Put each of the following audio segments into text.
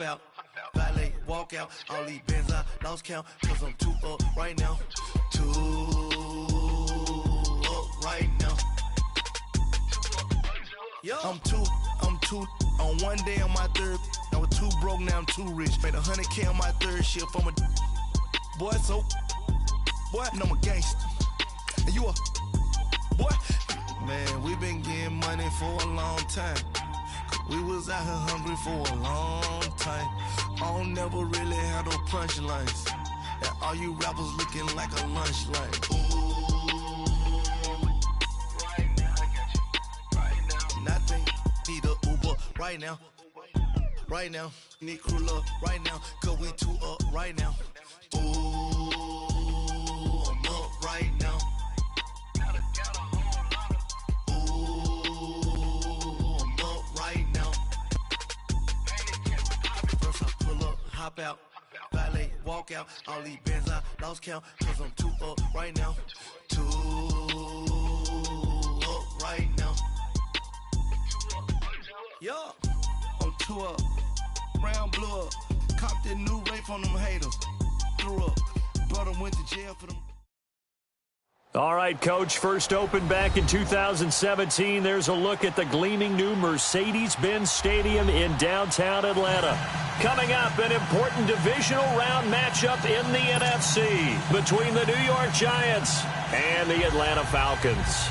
out, valet, walk out. All these bands I lost count, cause I'm too up right now. Too up right now. I'm too on one day on my third. I was too broke, now I'm too rich. Made 100K on my third shift from a boy, so boy, and I'm a gangster. And you a boy. Man, we been getting money for a long time. We was out here hungry for a long time. I don't never really have no punchlines. And all you rappers looking like a lunch line. Right now, I got you. Right now. Nothing, need a Uber right now. Right now, need crew up right now. Cause we too up right now. Ooh, I'm up right now. Hop out, valet, walk out. All these bands I lost count, cause I'm too up right now. Too up right now. Yeah, I'm too up. Round blew up. Copped that new rape on them haters. Threw up. Brother went to jail for them. All right, Coach, first opened back in 2017. There's a look at the gleaming new Mercedes-Benz Stadium in downtown Atlanta. Coming up, an important divisional round matchup in the NFC between the New York Giants and the Atlanta Falcons.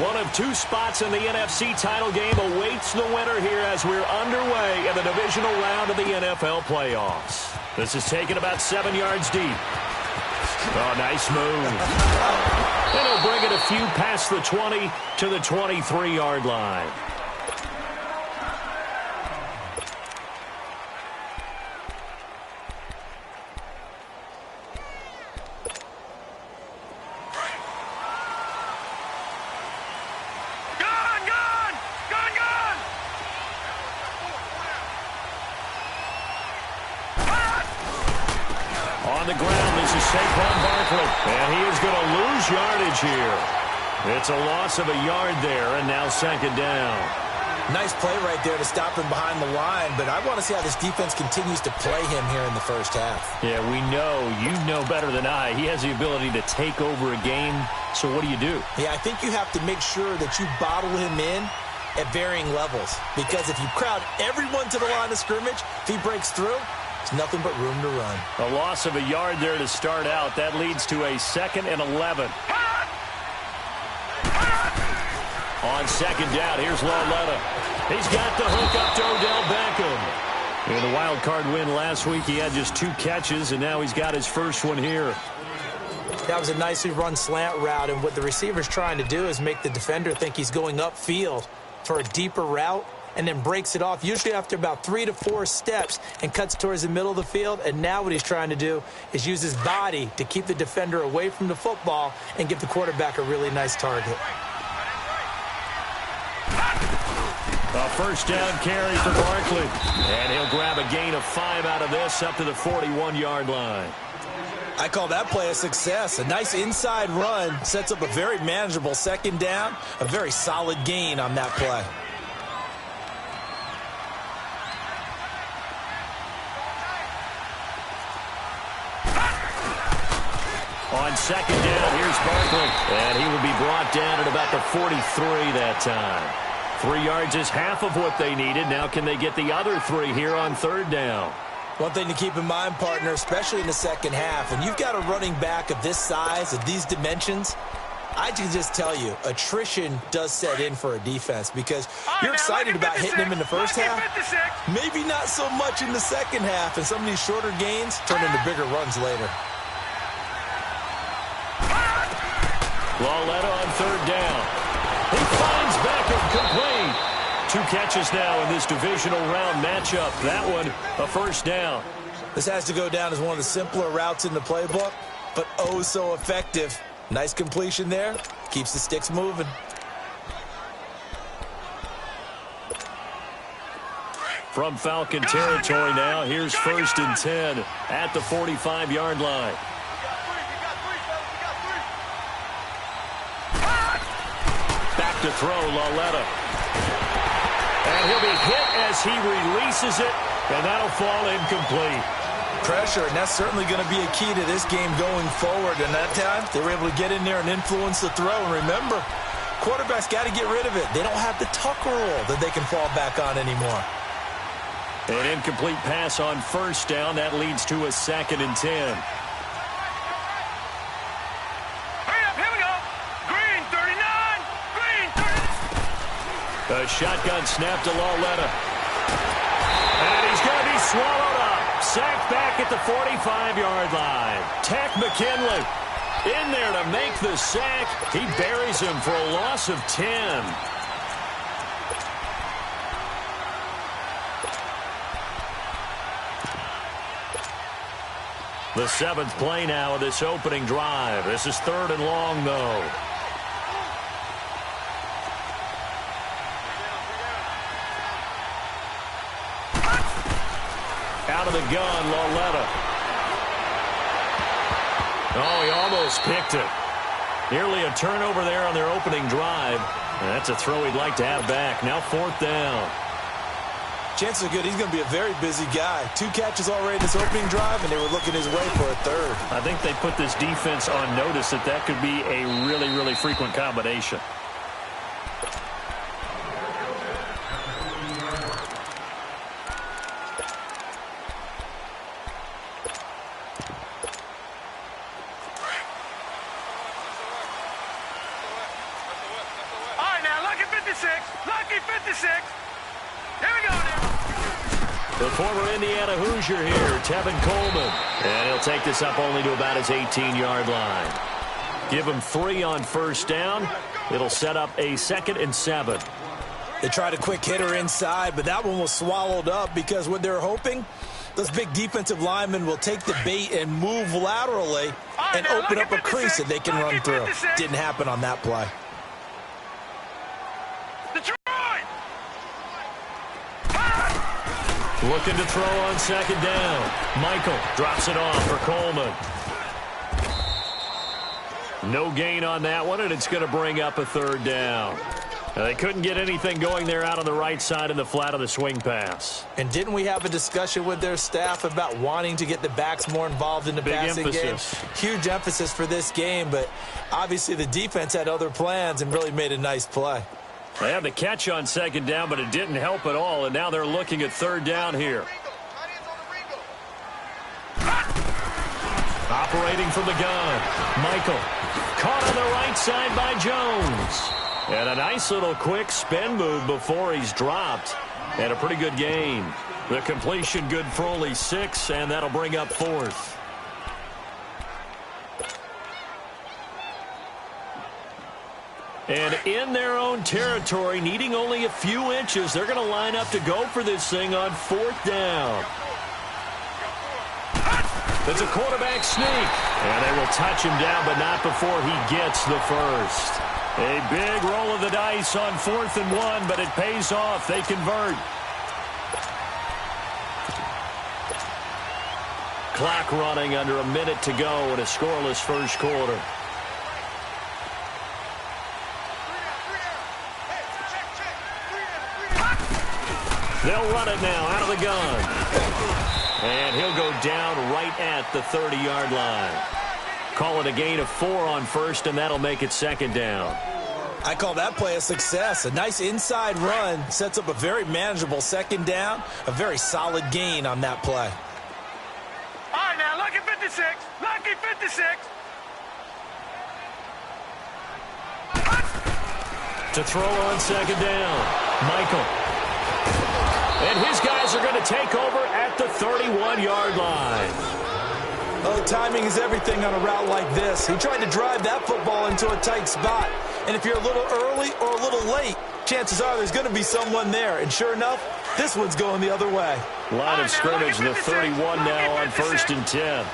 One of two spots in the NFC title game awaits the winner here as we're underway in the divisional round of the NFL playoffs. This is taken about 7 yards deep. Oh, nice move. And he'll bring it a few past the 20 to the 23-yard line. On the ground, this is Saquon Barkley, and he is going to lose yardage here. It's a loss of a yard there, and now second down. Nice play right there to stop him behind the line, but I want to see how this defense continues to play him here in the first half. Yeah, we know, you know better than I, he has the ability to take over a game, so what do you do? Yeah, I think you have to make sure that you bottle him in at varying levels, because if you crowd everyone to the line of scrimmage, if he breaks through, there's nothing but room to run. A loss of a yard there to start out. That leads to a 2nd and 11. On second down, here's Lauletta. He's got the hook up to Odell Beckham. In the wild card win last week, he had just 2 catches, and now he's got his first one here. That was a nicely run slant route, and what the receiver's trying to do is make the defender think he's going upfield for a deeper route, and then breaks it off, usually after about 3 to 4 steps, and cuts towards the middle of the field. And now what he's trying to do is use his body to keep the defender away from the football and give the quarterback a really nice target. A first down carry for Barkley. And he'll grab a gain of 5 out of this up to the 41-yard line. I call that play a success. A nice inside run sets up a very manageable second down, a very solid gain on that play. On second down, here's Barkley. And he will be brought down at about the 43 that time. 3 yards is half of what they needed. Now can they get the other 3 here on third down? One thing to keep in mind, partner, especially in the second half, and you've got a running back of this size, of these dimensions, I can just tell you, attrition does set in for a defense because you're excited about hitting him in the first half. Maybe not so much in the second half, and some of these shorter gains turn into bigger runs later. Lauletta on third down. He finds Beckham complete. 2 catches now in this divisional round matchup. That one, a first down. This has to go down as one of the simpler routes in the playbook, but oh so effective. Nice completion there. Keeps the sticks moving. From Falcon territory now, here's 1st and 10 at the 45-yard line. Back to throw, Lauletta. And he'll be hit as he releases it, and that'll fall incomplete. Pressure, and that's certainly going to be a key to this game going forward. And that time, they were able to get in there and influence the throw. And remember, quarterbacks got to get rid of it. They don't have the tuck rule that they can fall back on anymore. An incomplete pass on first down. That leads to a 2nd and 10. Hurry up, here we go. Green, 39. Green, 39. A shotgun snap to Lauletta. And he's going to be swallowed up. Sacked back at the 45-yard line. Tack McKinley in there to make the sack. He buries him for a loss of 10. The 7th play now of this opening drive. This is 3rd and long, though. Out of the gun, Lauletta. Oh, he almost picked it. Nearly a turnover there on their opening drive. And that's a throw he'd like to have back. Now 4th down. Chances are good he's going to be a very busy guy. 2 catches already this opening drive, and they were looking his way for a 3rd. I think they put this defense on notice that that could be a really, really frequent combination. Lucky 56. Here we go now. The former Indiana Hoosier here, Tevin Coleman. And he'll take this up only to about his 18-yard line. Give him 3 on first down. It'll set up a 2nd and 7. They tried a quick hitter inside, but that one was swallowed up because what they're hoping, those big defensive linemen will take the bait and move laterally and open up a crease that they can run through. Didn't happen on that play. Looking to throw on 2nd down. Michael drops it off for Coleman. No gain on that one, and it's going to bring up a 3rd down. Now, they couldn't get anything going there out on the right side in the flat of the swing pass. And didn't we have a discussion with their staff about wanting to get the backs more involved in the passing game? Huge emphasis for this game, but obviously the defense had other plans and really made a nice play. They had the catch on 2nd down, but it didn't help at all, and now they're looking at 3rd down here. Operating from the gun, Michael. Caught on the right side by Jones. And a nice little quick spin move before he's dropped. And a pretty good gain. The completion good for only 6, and that'll bring up 4th. And in their own territory, needing only a few inches, they're going to line up to go for this thing on 4th down. It's a quarterback sneak. And they will touch him down, but not before he gets the first. A big roll of the dice on 4th and 1, but it pays off. They convert. Clock running under a minute to go in a scoreless first quarter. They'll run it now out of the gun. And he'll go down right at the 30-yard line. Call it a gain of 4 on first, and that'll make it 2nd down. I call that play a success. A nice inside run sets up a very manageable 2nd down. A very solid gain on that play. All right, now, lucky 56. Lucky 56. To throw on 2nd down, Michael. And his guys are going to take over at the 31-yard line. Oh, timing is everything on a route like this. He tried to drive that football into a tight spot. And if you're a little early or a little late, chances are there's going to be someone there. And sure enough, this one's going the other way. Line of scrimmage, the 31 now on 1st and 10.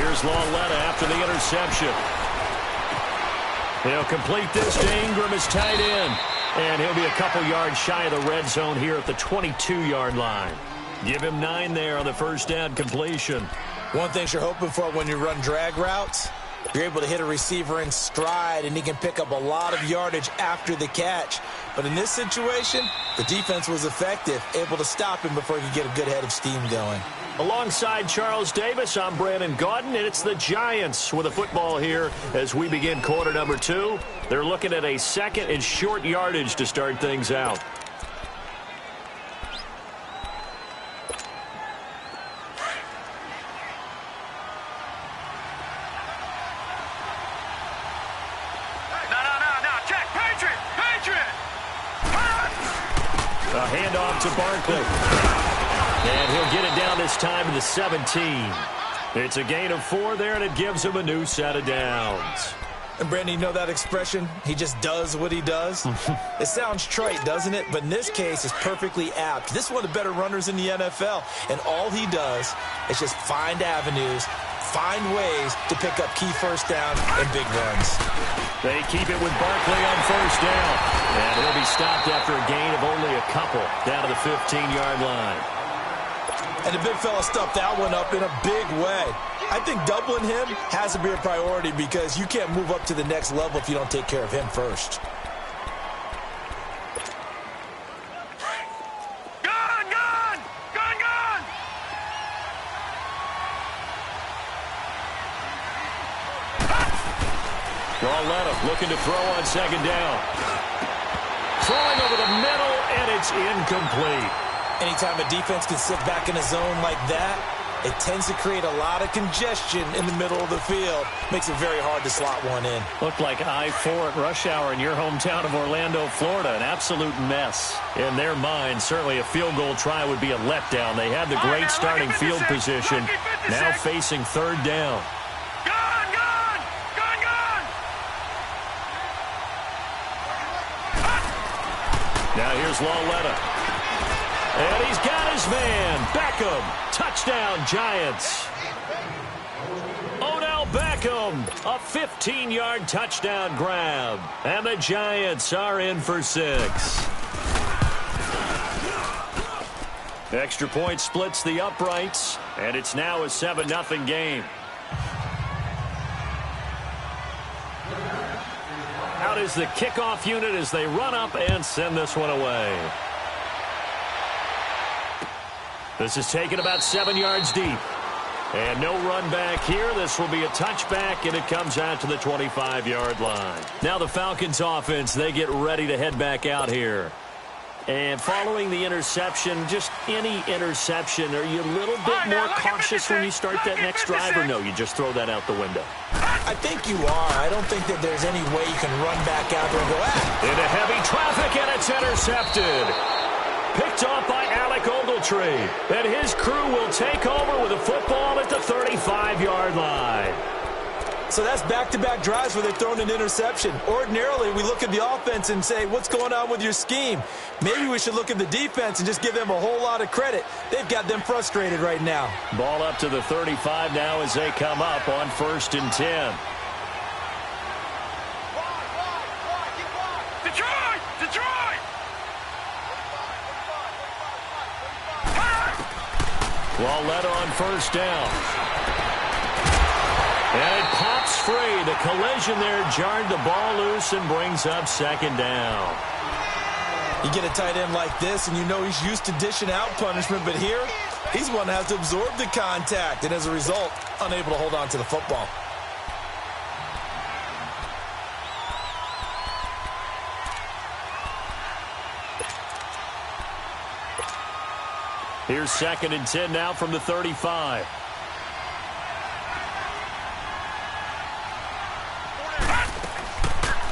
Here's Lauletta after the interception. He'll complete this to Ingram as tight end. And he'll be a couple yards shy of the red zone here at the 22-yard line. Give him 9 there on the first down completion. One thing you're hoping for when you run drag routes, You're able to hit a receiver in stride, and he can pick up a lot of yardage after the catch. But in this situation, the defense was effective, able to stop him before he could get a good head of steam going. Alongside Charles Davis, I'm Brandon Gaudin, and it's the Giants with a football here as we begin quarter number 2. They're looking at a second and short yardage to start things out. A handoff to Barkley. And he'll get it down this time to the 17. It's a gain of 4 there, and it gives him a new set of downs. And, Brandon, you know that expression? He just does what he does? It sounds trite, doesn't it? But in this case, it's perfectly apt. This is one of the better runners in the NFL, and all he does is just find avenues, find ways to pick up key first down and big runs. They keep it with Barkley on first down. And he'll be stopped after a gain of only a couple down to the 15-yard line. And the big fella stuffed that one up in a big way. I think doubling him has to be a priority because you can't move up to the next level if you don't take care of him first. Looking to throw on second down. Throwing over the middle, and it's incomplete. Anytime a defense can sit back in a zone like that, it tends to create a lot of congestion in the middle of the field. Makes it very hard to slot one in. Looked like I-4 at rush hour in your hometown of Orlando, Florida. An absolute mess. In their mind, certainly a field goal try would be a letdown. They had the great starting field position. Now facing third down. Now here's Lawletta. And he's got his man. Beckham. Touchdown, Giants. Odell Beckham. A 15-yard touchdown grab. And the Giants are in for 6. Extra point splits the uprights. And it's now a 7-0 game. Out is the kickoff unit as they run up and send this one away. This is taken about 7 yards deep. And no run back here. This will be a touchback, and it comes out to the 25-yard line. Now the Falcons offense, they get ready to head back out here. And following the interception, just any interception, are you a little bit more cautious when you start that next drive, or no, you just throw that out the window? I think you are. I don't think that there's any way you can run back out there and go, Into heavy traffic, and it's intercepted. Picked off by Alec Ogletree. And his crew will take over with a football at the 35-yard line. So that's back-to-back drives where they're throwing an interception. Ordinarily, we look at the offense and say, what's going on with your scheme? Maybe we should look at the defense and just give them a whole lot of credit. They've got them frustrated right now. Ball up to the 35 now as they come up on 1st and 10. Detroit! Lawletta on first down. And it pops free. The collision there jarred the ball loose and brings up second down. You get a tight end like this, and you know he's used to dishing out punishment, but here, he's one that has to absorb the contact, and as a result, unable to hold on to the football. Here's 2nd and 10 now from the 35.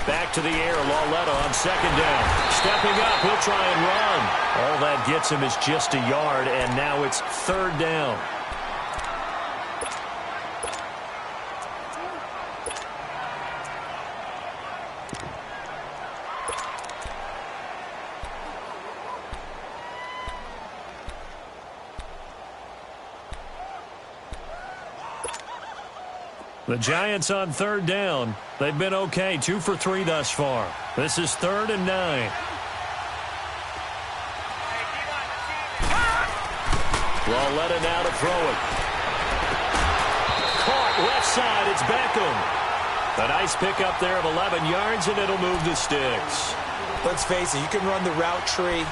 Back to the air, Lawletta on second down. Stepping up, he'll try and run. All that gets him is just a yard, and now it's 3rd down. The Giants on 3rd down. They've been okay, 2 for 3 thus far. This is 3rd and 9. Lawletta now to throw it. Caught left side, it's Beckham. A nice pickup there of 11 yards, and it'll move the sticks. Let's face it, you can run the route tree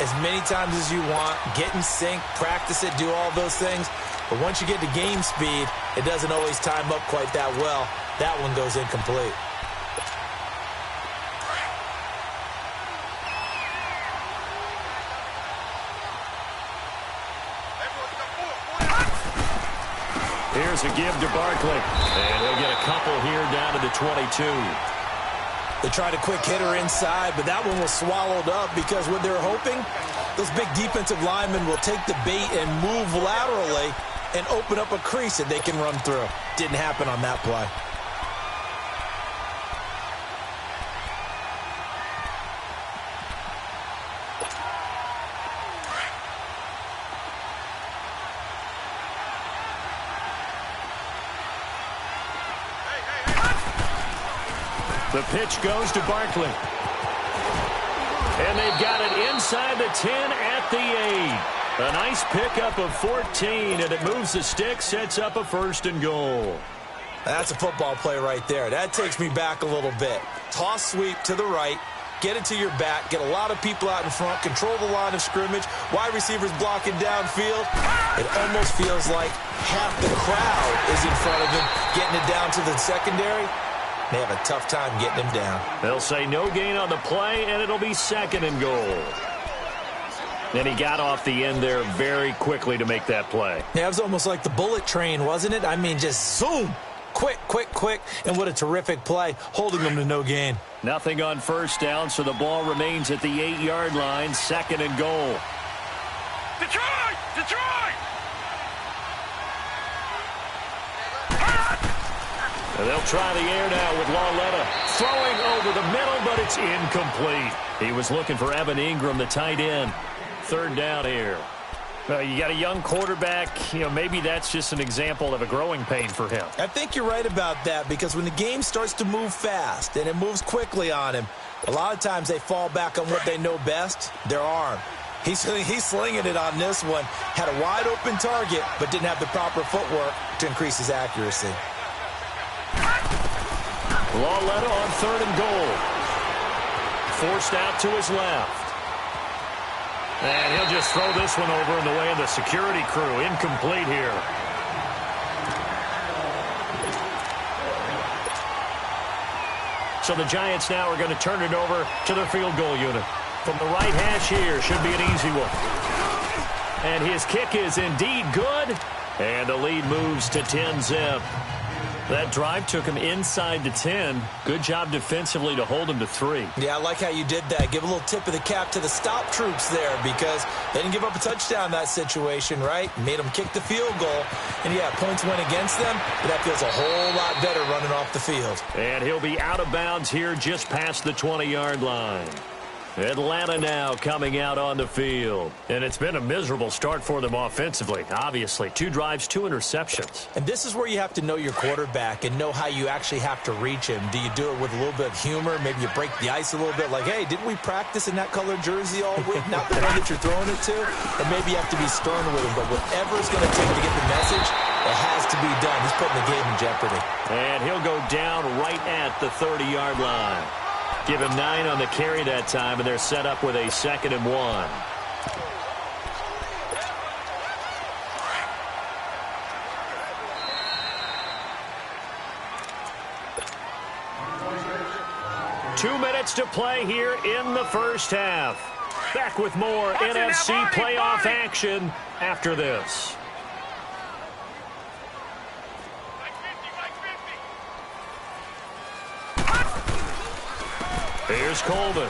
as many times as you want, get in sync, practice it, do all those things. But once you get to game speed, it doesn't always time up quite that well. That one goes incomplete. Here's a give to Barkley. And he'll get a couple here down to the 22. They tried a quick hitter inside, but that one was swallowed up because what they're hoping, those big defensive linemen will take the bait and move laterally and open up a crease that they can run through. Didn't happen on that play. The pitch goes to Barkley. And they've got it inside the 10 at the 8. A nice pickup of 14, and it moves the stick, sets up a 1st and goal. That's a football play right there. That takes me back a little bit. Toss sweep to the right, get it to your back, get a lot of people out in front, control the line of scrimmage, wide receivers blocking downfield. It almost feels like half the crowd is in front of him, getting it down to the secondary. They have a tough time getting him down. They'll say no gain on the play, and it'll be 2nd and goal. And he got off the end there very quickly to make that play. Yeah, it was almost like the bullet train, wasn't it? I mean, just zoom. Quick, quick, quick. And what a terrific play, holding them to no gain. Nothing on 1st down, so the ball remains at the 8-yard line, 2nd and goal. Detroit! Detroit! And they'll try the air now with Lauletta. Throwing over the middle, but it's incomplete. He was looking for Evan Ingram, the tight end. 3rd down here. Well, you got a young quarterback. You know, maybe that's just an example of a growing pain for him. I think you're right about that because when the game starts to move fast and it moves quickly on him, a lot of times they fall back on what they know best, their arm. He's slinging it on this one. Had a wide open target, but didn't have the proper footwork to increase his accuracy. Lauletta on 3rd and goal. Forced out to his left. And he'll just throw this one over in the way of the security crew. Incomplete here. So the Giants now are going to turn it over to their field goal unit. From the right hash here, should be an easy one. And his kick is indeed good. And the lead moves to 10-zip. That drive took him inside the 10. Good job defensively to hold him to 3. Yeah, I like how you did that. Give a little tip of the cap to the stop troops there because they didn't give up a touchdown in that situation, right? Made them kick the field goal. And, yeah, points went against them, but that feels a whole lot better running off the field. And he'll be out of bounds here just past the 20-yard line. Atlanta now coming out on the field. And it's been a miserable start for them offensively, obviously. 2 drives, 2 interceptions. And this is where you have to know your quarterback and know how you actually have to reach him. Do you do it with a little bit of humor? Maybe you break the ice a little bit like, hey, didn't we practice in that colored jersey all week? Not the one that you're throwing it to. And maybe you have to be stern with him. But whatever it's going to take to get the message, it has to be done. He's putting the game in jeopardy. And he'll go down right at the 30-yard line. Give him 9 on the carry that time, and they're set up with a 2nd and 1. Two minutes to play here in the 1st half. Back with more NFC playoff action after this. Here's Coleman.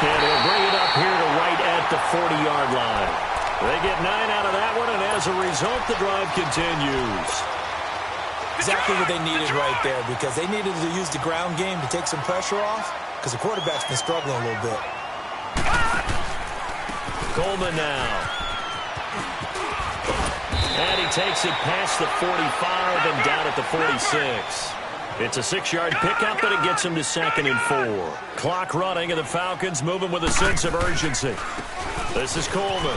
And he'll bring it up here to right at the 40-yard line. They get 9 out of that one, and as a result, the drive continues. Exactly what they needed right there because they needed to use the ground game to take some pressure off because the quarterback's been struggling a little bit. Coleman now. And he takes it past the 45 and down at the 46. It's a 6-yard pickup, and it gets him to 2nd and 4. Clock running, and the Falcons moving with a sense of urgency. This is Coleman.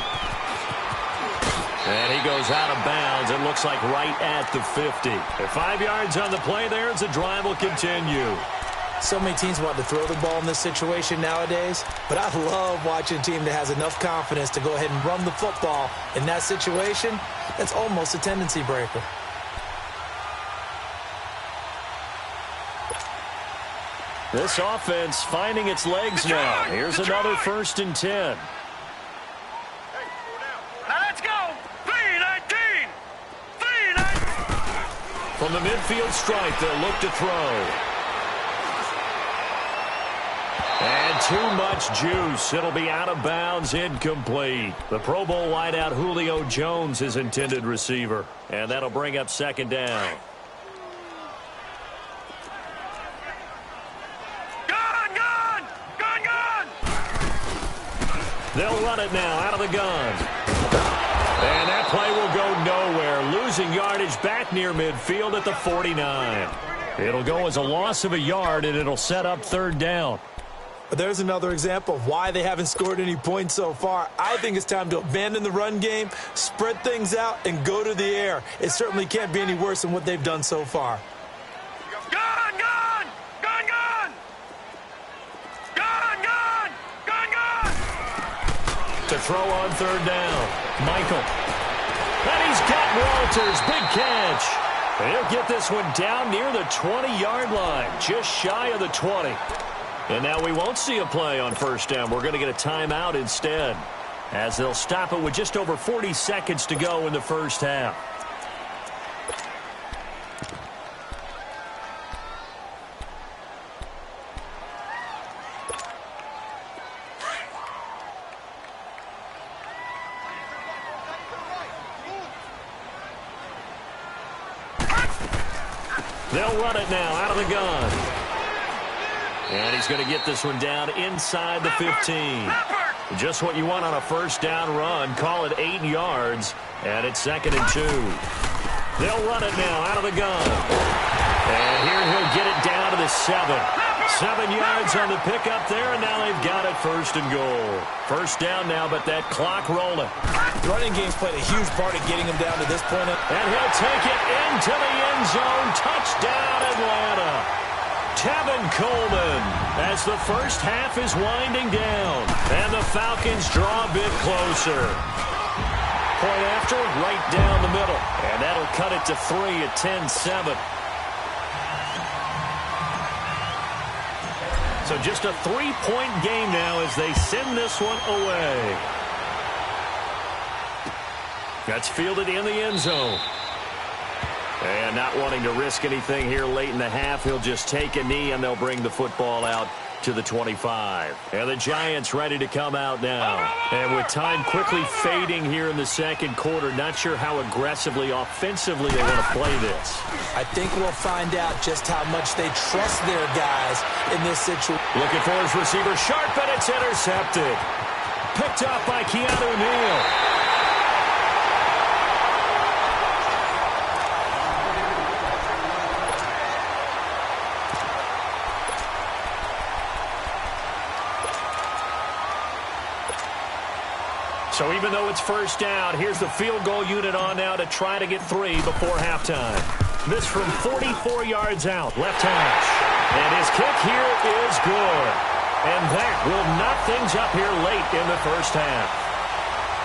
And he goes out of bounds. It looks like right at the 50. At 5 yards on the play there as the drive will continue. So many teams want to throw the ball in this situation nowadays, but I love watching a team that has enough confidence to go ahead and run the football in that situation. That's almost a tendency breaker. This offense finding its legs now. Here's another 1st and 10. Now let's go. 3-19. 3-19. From the midfield stripe, they'll look to throw. And too much juice. It'll be out of bounds, incomplete. The Pro Bowl wideout Julio Jones is intended receiver. And that'll bring up 2nd down. They'll run it now out of the gun. And that play will go nowhere. Losing yardage back near midfield at the 49. It'll go as a loss of a yard, and it'll set up 3rd down. There's another example of why they haven't scored any points so far. I think it's time to abandon the run game, spread things out, and go to the air. It certainly can't be any worse than what they've done so far. To throw on 3rd down. Michael. And he's got Walters. Big catch. He'll get this one down near the 20-yard line. Just shy of the 20. And now we won't see a play on 1st down. We're going to get a timeout instead, as they'll stop it with just over 40 seconds to go in the 1st half. They'll run it now out of the gun. And he's going to get this one down inside the 15. Just what you want on a 1st down run. Call it 8 yards. And it's 2nd and 2. They'll run it now out of the gun. And here he'll get it down to the 7. 7 yards on the pickup there, and now they've got it 1st and goal. 1st down now, but that clock rolling. The running game's played a huge part in getting him down to this point. And he'll take it into the end zone. Touchdown, Atlanta. Tevin Coleman, as the 1st half is winding down. And the Falcons draw a bit closer. Point after, right down the middle. And that'll cut it to 3 at 10-7. So just a 3-point game now as they send this one away. That's fielded in the end zone. And not wanting to risk anything here late in the half, he'll just take a knee and they'll bring the football out to the 25. And the Giants ready to come out now. And with time quickly fading here in the 2nd quarter, not sure how aggressively, offensively they want to play this. I think we'll find out just how much they trust their guys in this situation. Looking for his receiver, sharp, and it's intercepted. Picked up by Keanu Neal. So even though it's 1st down, here's the field goal unit on now to try to get 3 before halftime. This from 44 yards out, left hash. And his kick here is good. And that will knock things up here late in the 1st half.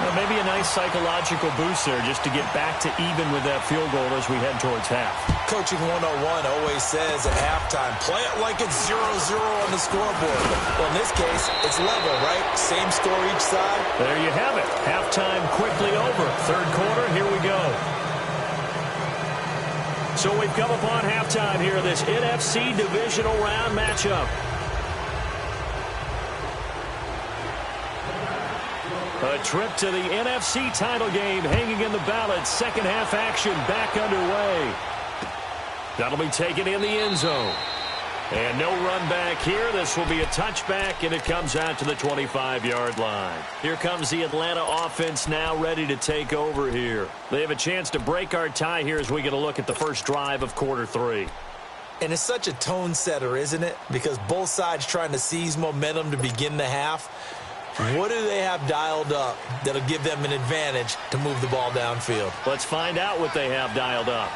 Well, maybe a nice psychological boost there just to get back to even with that field goal as we head towards half. Coaching 101 always says at halftime, play it like it's 0-0 on the scoreboard. Well, in this case, it's level, right? Same score each side. There you have it. Halftime quickly over. 3rd quarter, here we go. So we've come upon halftime here in this NFC divisional round matchup. A trip to the NFC title game hanging in the balance. 2nd half action back underway. That'll be taken in the end zone. And no run back here. This will be a touchback, and it comes out to the 25-yard line. Here comes the Atlanta offense now ready to take over here. They have a chance to break our tie here as we get a look at the first drive of quarter 3. And it's such a tone setter, isn't it? Because both sides trying to seize momentum to begin the half. What do they have dialed up that'll give them an advantage to move the ball downfield? Let's find out what they have dialed up.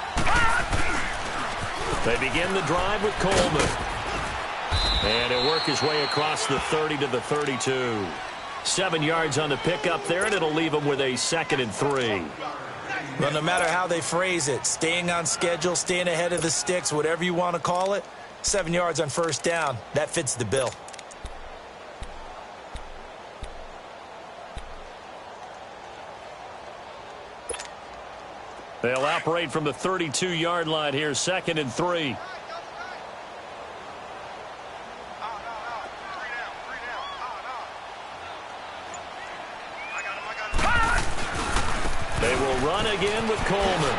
They begin the drive with Coleman. And he'll work his way across the 30 to the 32. 7 yards on the pickup there, and it'll leave him with a 2nd and 3. Well, no matter how they phrase it, staying on schedule, staying ahead of the sticks, whatever you want to call it, 7 yards on first down, that fits the bill. They'll operate from the 32-yard line here, 2nd and 3. They will run again with Coleman.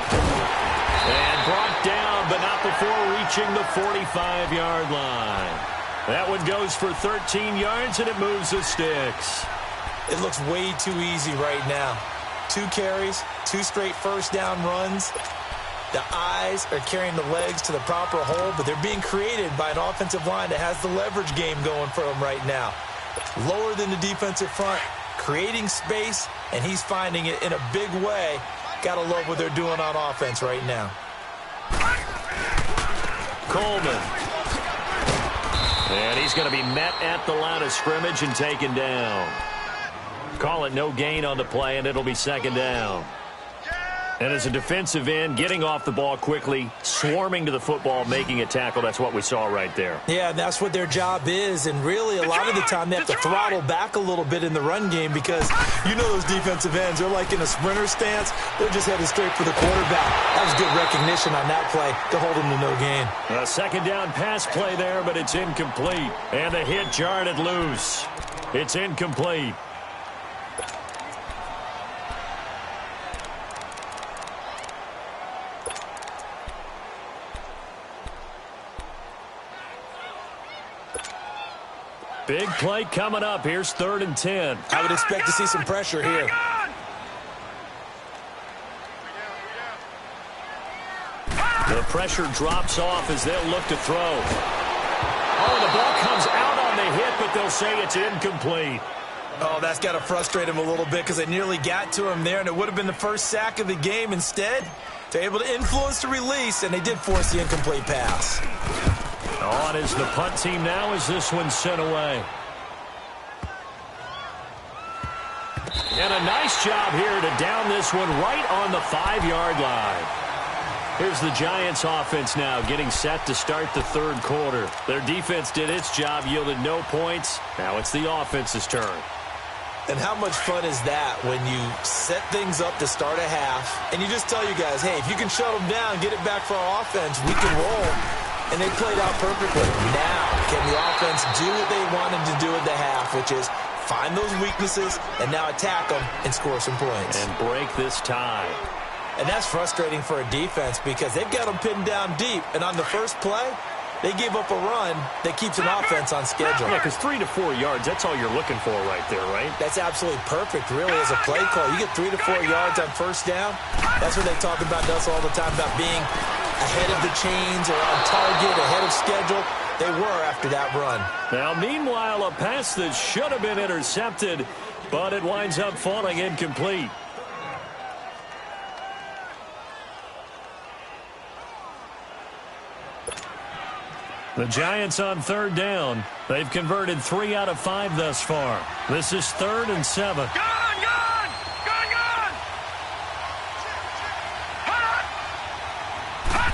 And brought down, but not before reaching the 45-yard line. That one goes for 13 yards, and it moves the sticks. It looks way too easy right now. 2 carries, 2 straight first down runs. The eyes are carrying the legs to the proper hole, but they're being created by an offensive line that has the leverage game going for them right now. Lower than the defensive front, creating space, and he's finding it in a big way. Gotta love what they're doing on offense right now. Coleman. And he's going to be met at the line of scrimmage and taken down. Call it no gain on the play, and it'll be 2nd down. And as a defensive end, getting off the ball quickly, swarming to the football, making a tackle, that's what we saw right there. Yeah, and that's what their job is. And really, a lot of the time, they have to throttle back a little bit in the run game because you know those defensive ends, they're like in a sprinter stance. They're just headed straight for the quarterback. That was good recognition on that play to hold him to no gain. A 2nd down pass play there, but it's incomplete. And the hit jarred it loose. It's incomplete. Big play coming up. Here's 3rd and 10. I would expect to see some pressure here. The pressure drops off as they'll look to throw. Oh, the ball comes out on the hit, but they'll say it's incomplete. Oh, that's got to frustrate him a little bit because they nearly got to him there, and it would have been the first sack of the game. Instead, they're able to influence the release, and they did force the incomplete pass. On is the punt team now as this one's sent away. And a nice job here to down this one right on the 5-yard line. Here's the Giants offense now getting set to start the 3rd quarter. Their defense did its job, yielded no points. Now it's the offense's turn. And how much fun is that when you set things up to start a half and you just tell you guys, hey, if you can shut them down, get it back for our offense, we can roll. And they played out perfectly. Now, can the offense do what they wanted to do at the half, which is find those weaknesses and now attack them and score some points. And break this tie. And that's frustrating for a defense because they've got them pinned down deep. And on the first play, they gave up a run that keeps an offense on schedule. Yeah, because 3 to 4 yards, that's all you're looking for right there, right? That's absolutely perfect, really, as a play call. You get 3 to 4 yards on first down. That's what they talk about us all the time, about being ahead of the chains or on target, ahead of schedule. They were after that run. Now, meanwhile, a pass that should have been intercepted, but it winds up falling incomplete. The Giants on 3rd down. They've converted 3 out of 5 thus far. This is 3rd and 7. Gone! Hot!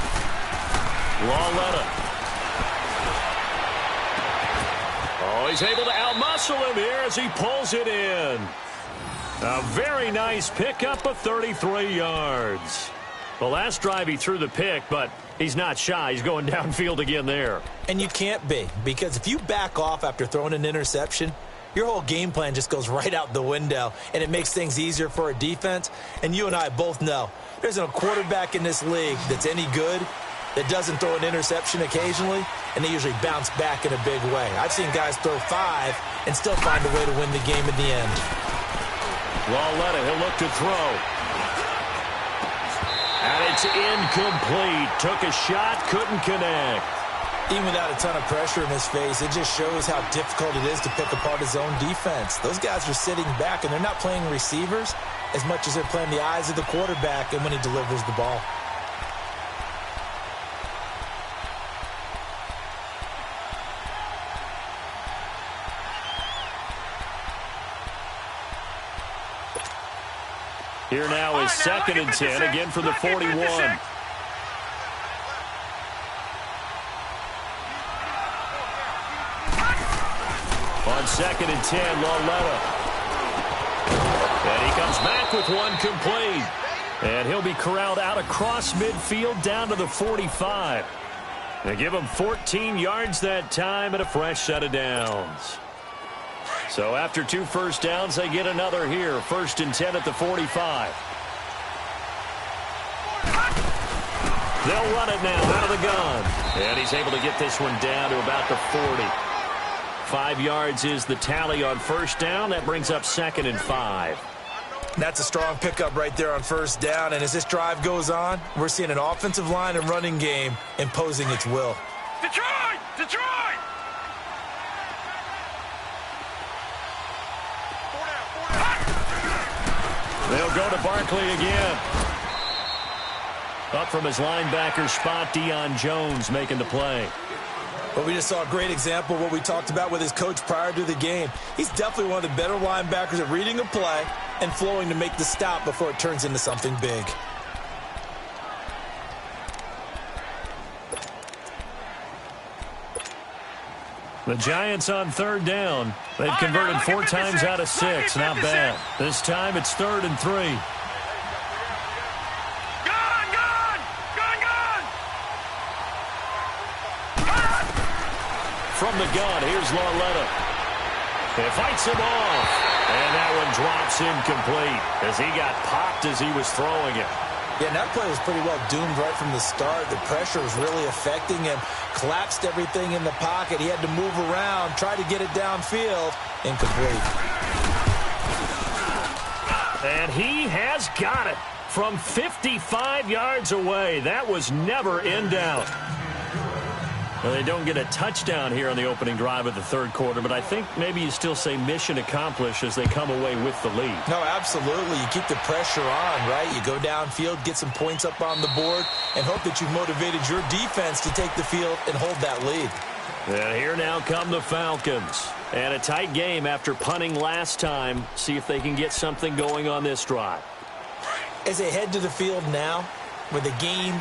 Lawletta. Oh, he's able to outmuscle him here as he pulls it in. A very nice pickup of 33 yards. The last drive he threw the pick, but he's not shy. He's going downfield again there. And you can't be, because if you back off after throwing an interception, your whole game plan just goes right out the window, and it makes things easier for a defense. And you and I both know there's a quarterback in this league that's any good that doesn't throw an interception occasionally, and they usually bounce back in a big way. I've seen guys throw 5 and still find a way to win the game at the end. Lawletta, he'll look to throw. And it's incomplete. Took a shot, couldn't connect. Even without a ton of pressure in his face, it just shows how difficult it is to pick apart his own defense. Those guys are sitting back, and they're not playing receivers as much as they're playing the eyes of the quarterback and when he delivers the ball. Here now is 2nd and 10, again from the 41. On 2nd and 10, Lauletta. And he comes back with one complete. And he'll be corralled out across midfield down to the 45. They give him 14 yards that time and a fresh set of downs. So after 2 first downs, they get another here. 1st and 10 at the 45. They'll run it now out of the gun. And he's able to get this one down to about the 40. 5 yards is the tally on 1st down. That brings up 2nd and 5. That's a strong pickup right there on 1st down. And as this drive goes on, we're seeing an offensive line and running game imposing its will. Detroit! Detroit! They'll go to Barkley again. Up from his linebacker spot, Deion Jones making the play. But we just saw a great example of what we talked about with his coach prior to the game. He's definitely one of the better linebackers at reading a play and flowing to make the stop before it turns into something big. The Giants on 3rd down. They've converted 4 times out of 6. Not bad. This time it's 3rd and 3. From the gun, here's Lauletta. He fights him off. And that one drops incomplete as he got popped as he was throwing it. Yeah, and that play was pretty well doomed right from the start. The pressure was really affecting him. Collapsed everything in the pocket. He had to move around, try to get it downfield. Incomplete. And he has got it from 55 yards away. That was never in doubt. Well, they don't get a touchdown here on the opening drive of the 3rd quarter, but I think maybe you still say mission accomplished as they come away with the lead. No, absolutely. You keep the pressure on, right? You go downfield, get some points up on the board, and hope that you've motivated your defense to take the field and hold that lead. And here now come the Falcons. And a tight game after punting last time. See if they can get something going on this drive. As they head to the field now, with the game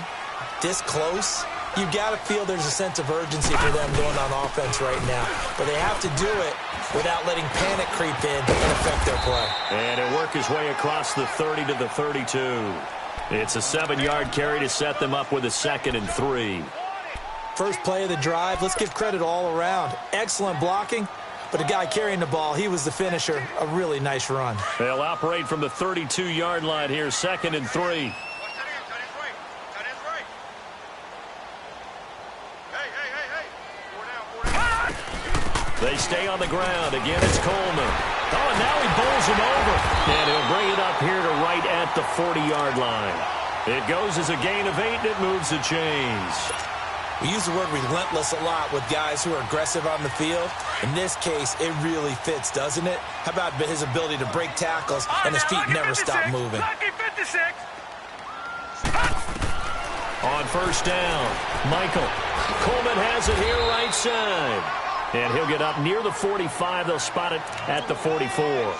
this close, you've got to feel there's a sense of urgency for them going on offense right now. But they have to do it without letting panic creep in and affect their play. And it work his way across the 30 to the 32. It's a 7-yard carry to set them up with a 2nd and 3. First play of the drive, let's give credit all around. Excellent blocking, but the guy carrying the ball, he was the finisher. A really nice run. They'll operate from the 32-yard line here, 2nd and 3. They stay on the ground. Again, it's Coleman. Oh, and now he bowls him over. And he'll bring it up here to right at the 40-yard line. It goes as a gain of 8, and it moves the chains. We use the word relentless a lot with guys who are aggressive on the field. In this case, it really fits, doesn't it? How about his ability to break tackles and his feet never stop moving? On 1st down, Michael. Coleman has it here right side. And he'll get up near the 45. They'll spot it at the 44.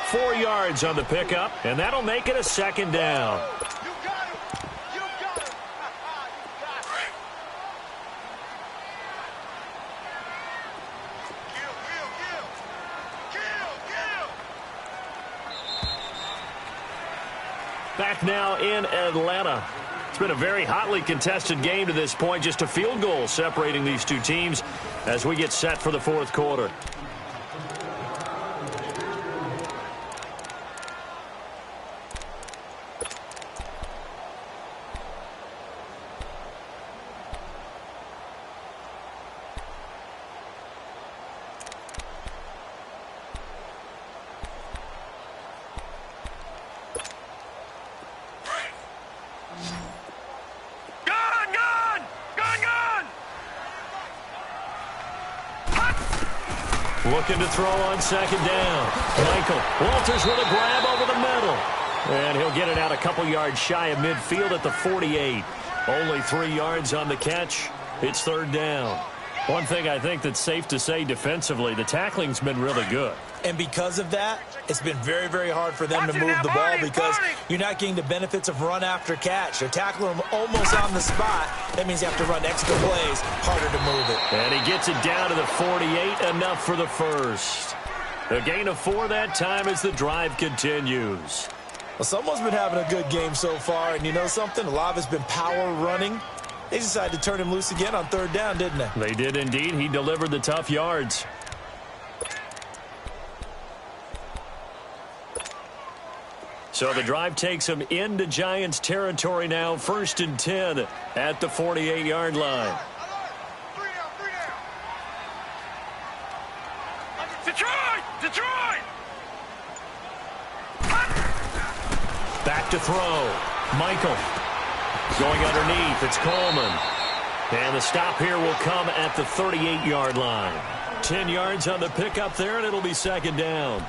4 yards on the pickup, and that'll make it a 2nd down. Back now in Atlanta. It's been a very hotly contested game to this point. Just a field goal separating these two teams as we get set for the 4th quarter. Looking to throw on second down. Michael Walters with a grab over the middle. And he'll get it out a couple yards shy of midfield at the 48. Only 3 yards on the catch. It's third down. One thing I think that's safe to say defensively, the tackling's been really good. And because of that, it's been very, very hard for them to move the ball because you're not getting the benefits of run after catch. They're tackling them almost on the spot. That means you have to run extra plays, harder to move it. And he gets it down to the 48, enough for the first. A gain of 4 that time as the drive continues. Well, someone's been having a good game so far, and you know something? A lot of it's been power running. They decided to turn him loose again on third down, didn't they? They did indeed. He delivered the tough yards. So the drive takes him into Giants territory now, 1st and 10 at the 48-yard line. Detroit! Back to throw. Michael going underneath. It's Coleman. And the stop here will come at the 38-yard line. 10 yards on the pickup there, and it'll be second down.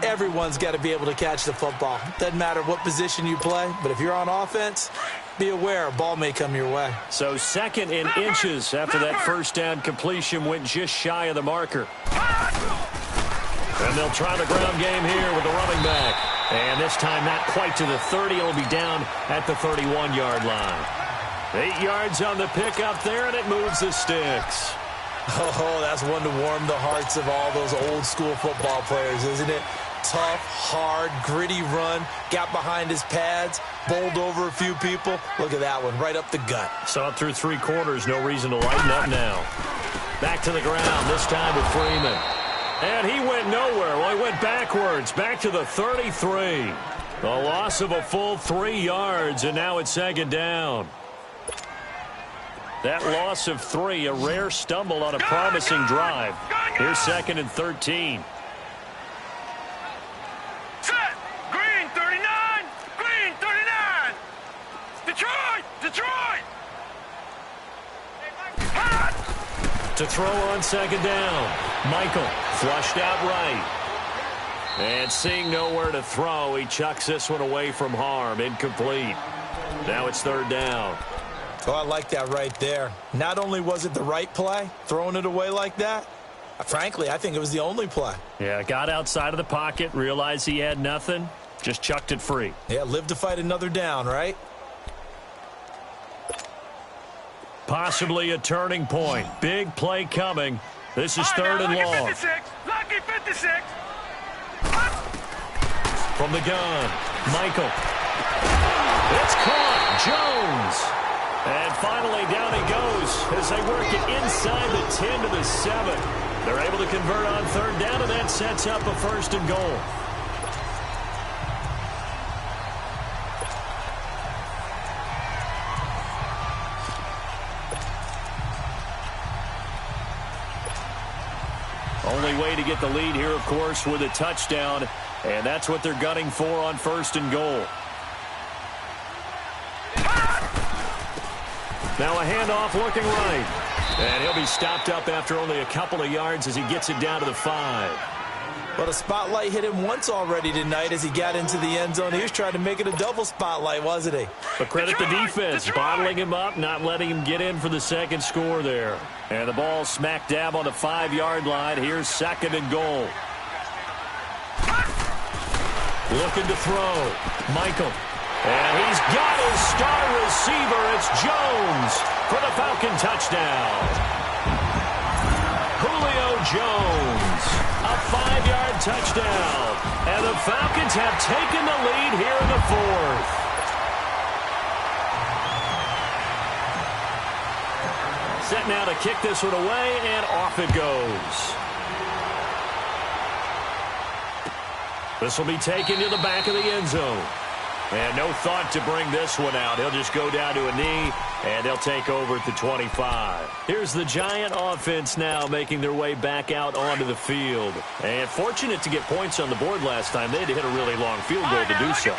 Everyone's got to be able to catch the football. Doesn't matter what position you play, but if you're on offense, be aware a ball may come your way. So 2nd and inches after that first down completion went just shy of the marker. And they'll try the ground game here with the running back. And this time not quite to the 30. It'll be down at the 31-yard line. 8 yards on the pickup there, and it moves the sticks. Oh, that's one to warm the hearts of all those old-school football players, isn't it? Tough, hard, gritty run, got behind his pads, bowled over a few people. Look at that one, right up the gut. Saw it through 3 quarters, no reason to lighten up now. Back to the ground, this time with Freeman. And he went nowhere. Well, he went backwards, back to the 33. A loss of a full 3 yards, and now it's second down. That loss of 3, a rare stumble on a promising drive. Here's 2nd and 13. Set! Green 39! Green 39! Detroit! Hot! To throw on second down. Michael flushed out right. And seeing nowhere to throw, he chucks this one away from harm. Incomplete. Now it's third down. Oh, I like that right there. Not only was it the right play, throwing it away like that, frankly, I think it was the only play. Yeah, got outside of the pocket, realized he had nothing, just chucked it free. Yeah, live to fight another down, right? Possibly a turning point. Big play coming. This is third and long. Lucky 56. From the gun, Michael. It's caught. Jones. And finally, down he goes as they work it inside the 10 to the 7. They're able to convert on third down, and that sets up a 1st and goal. Only way to get the lead here, of course, with a touchdown, and that's what they're gunning for on 1st and goal. Now a handoff looking right. And he'll be stopped up after only a couple of yards as he gets it down to the 5. Well, the spotlight hit him once already tonight as he got into the end zone. He was trying to make it a double spotlight, wasn't he? But credit the defense, bottling him up, not letting him get in for the second score there. And the ball smack dab on the 5-yard line. Here's 2nd and goal. Looking to throw. Michael. And he's got his star receiver. It's Jones for the Falcon touchdown. Julio Jones, a 5-yard touchdown. And the Falcons have taken the lead here in the 4th. Set now to kick this one away, and off it goes. This will be taken to the back of the end zone. And no thought to bring this one out. He'll just go down to a knee, and they'll take over at the 25. Here's the Giant offense now making their way back out onto the field. And fortunate to get points on the board last time. They had to hit a really long field goal to do so.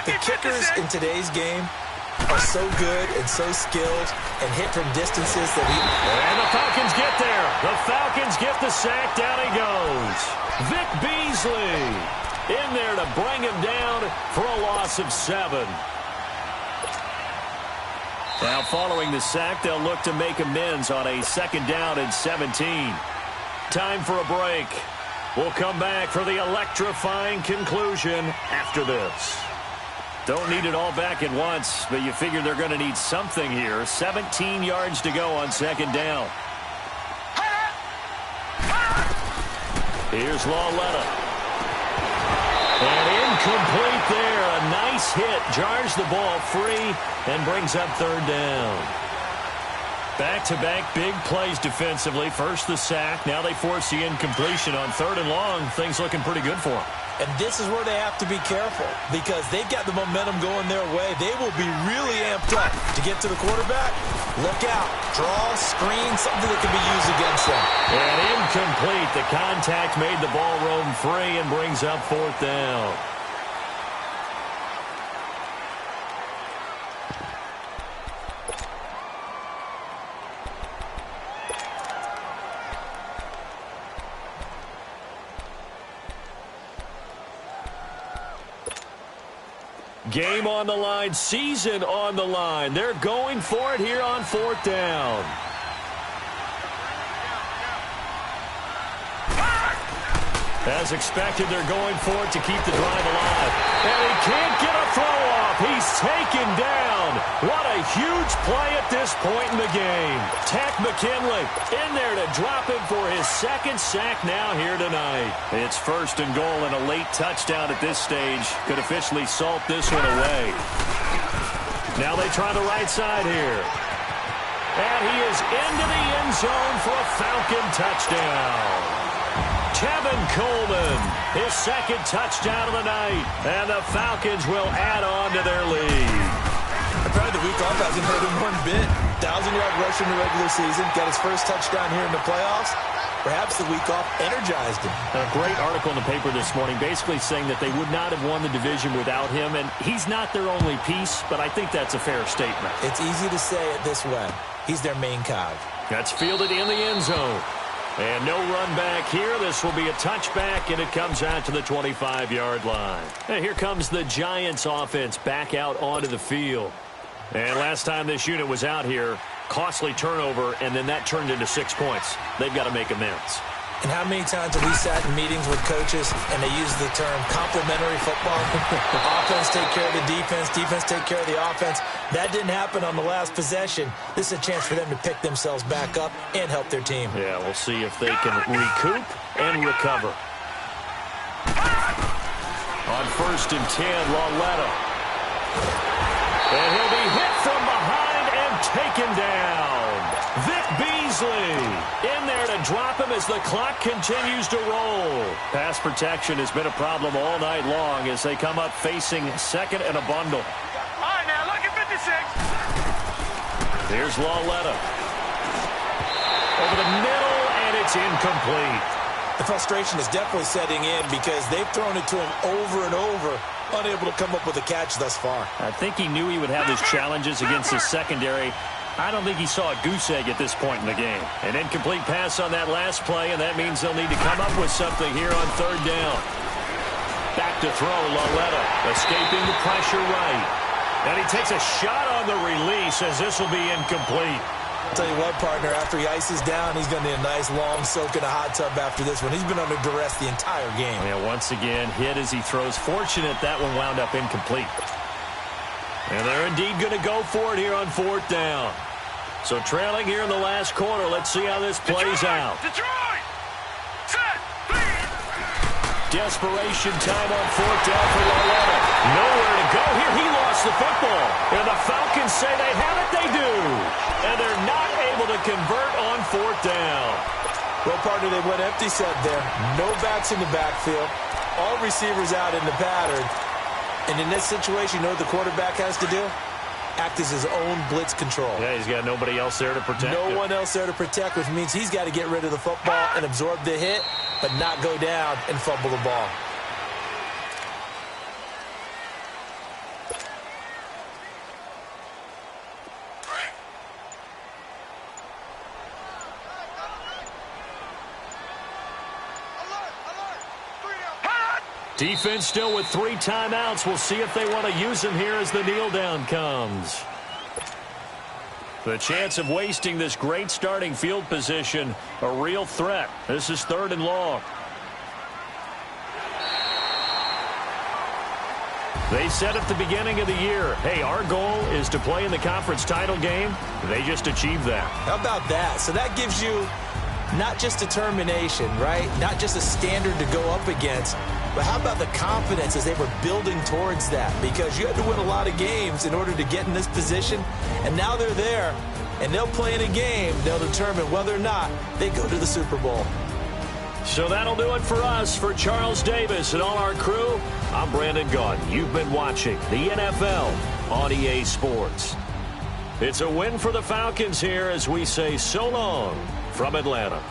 The kickers in today's game are so good and so skilled and hit from distances that we... And the Falcons get there. The Falcons get the sack. Down he goes. Vic Beasley in there to bring him down for a loss of 7. Now following the sack, they'll look to make amends on a 2nd down and 17. Time for a break. We'll come back for the electrifying conclusion after this. Don't need it all back at once, but you figure they're going to need something here. 17 yards to go on 2nd down. Here's Lawletta. And incomplete there. A nice hit. Jars the ball free and brings up 3rd down. Back-to-back big plays defensively. First the sack. Now they force the incompletion on 3rd and long. Things looking pretty good for them. And this is where they have to be careful because they've got the momentum going their way. They will be really amped up to get to the quarterback. Look out. Draw, screen, something that can be used against them. And incomplete. The contact made the ball roam free and brings up 4th down. Game on the line, season on the line. They're going for it here on 4th down. As expected, they're going for it to keep the drive alive. And he can't get a throw off. He's taken down. What a huge play at this point in the game. Tack McKinley in there to drop him for his 2nd sack now here tonight. It's 1st and goal and a late touchdown at this stage. Could officially salt this one away. Now they try the right side here. And he is into the end zone for a Falcon touchdown. Kevin Coleman, his 2nd touchdown of the night. And the Falcons will add on to their lead. Probably the week off hasn't hurt him one bit. 1,000-yard rush in the regular season. Got his first touchdown here in the playoffs. Perhaps the week off energized him. A great article in the paper this morning basically saying that they would not have won the division without him. And he's not their only piece, but I think that's a fair statement. It's easy to say it this way. He's their main cog. That's fielded in the end zone. And no run back here. This will be a touchback, and it comes out to the 25-yard line. And here comes the Giants offense back out onto the field. And last time this unit was out here, costly turnover, and then that turned into 6 points. They've got to make amends. And how many times have we sat in meetings with coaches and they use the term complementary football? Offense take care of the defense, defense take care of the offense. That didn't happen on the last possession. This is a chance for them to pick themselves back up and help their team. Yeah, we'll see if they can recoup and recover. On 1st and 10, Lawletta. And he'll be hit from behind and taken down. Vic Beasley in there to drop him as the clock continues to roll. Pass protection has been a problem all night long as they come up facing 2nd and a bundle. All right, now look at 56. Here's Lawletta. Over the middle, and it's incomplete. The frustration is definitely setting in because they've thrown it to him over and over, unable to come up with a catch thus far. I think he knew he would have his challenges against his secondary. I don't think he saw a goose egg at this point in the game. An incomplete pass on that last play, and that means they'll need to come up with something here on 3rd down. Back to throw, Lawletta, escaping the pressure right. And he takes a shot on the release as this will be incomplete. I'll tell you what, partner, after he ices down, he's going to need a nice long soak in a hot tub after this one. He's been under duress the entire game. Yeah, once again, hit as he throws. Fortunate that one wound up incomplete. And they're indeed going to go for it here on 4th down. So trailing here in the last quarter. Let's see how this plays out. Detroit! Set! Please! Desperation time on 4th down for Lawletta. Nowhere to go here. He lost the football. And the Falcons say they have it. They do. And they're not able to convert on 4th down. Well, partner, they went empty set there. No backs in the backfield. All receivers out in the pattern. And in this situation, you know what the quarterback has to do? Act as his own blitz control. Yeah, he's got nobody else there to protect him. No one else there to protect, which means he's got to get rid of the football and absorb the hit, but not go down and fumble the ball. Defense still with 3 timeouts. We'll see if they want to use them here as the kneel down comes. The chance of wasting this great starting field position, a real threat. This is 3rd and long. They said at the beginning of the year, hey, our goal is to play in the conference title game. They just achieved that. How about that? So that gives you not just determination, right? Not just a standard to go up against, but how about the confidence as they were building towards that? Because you had to win a lot of games in order to get in this position, and now they're there, and they'll play in a game. They'll determine whether or not they go to the Super Bowl. So that'll do it for us. For Charles Davis and all our crew, I'm Brandon Gaudin. You've been watching the NFL on EA Sports. It's a win for the Falcons here as we say so long from Atlanta.